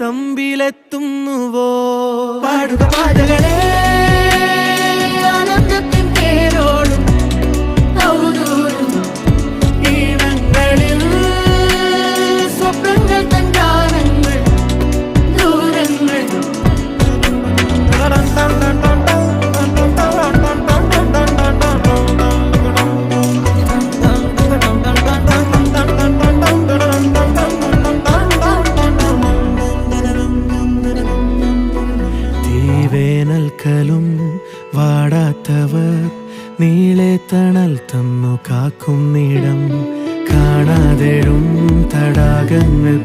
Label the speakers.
Speaker 1: തമ്പിലെത്തുന്നുവോ?
Speaker 2: പാടുക പാതകളെ ആനന്ദത്തിൻ തേരോടും ഔദൂരും ഈണങ്ങളിൽ സ്വപ്നങ്ങൾ തൻ ഗാനങ്ങൾ ദൂരങ്ങൾ.
Speaker 1: വേനൽക്കലും വാടാത്തവർ നീളെ തണൽ തന്നു കാക്കും നീടം കാണാതെഴും തടാകങ്ങൾ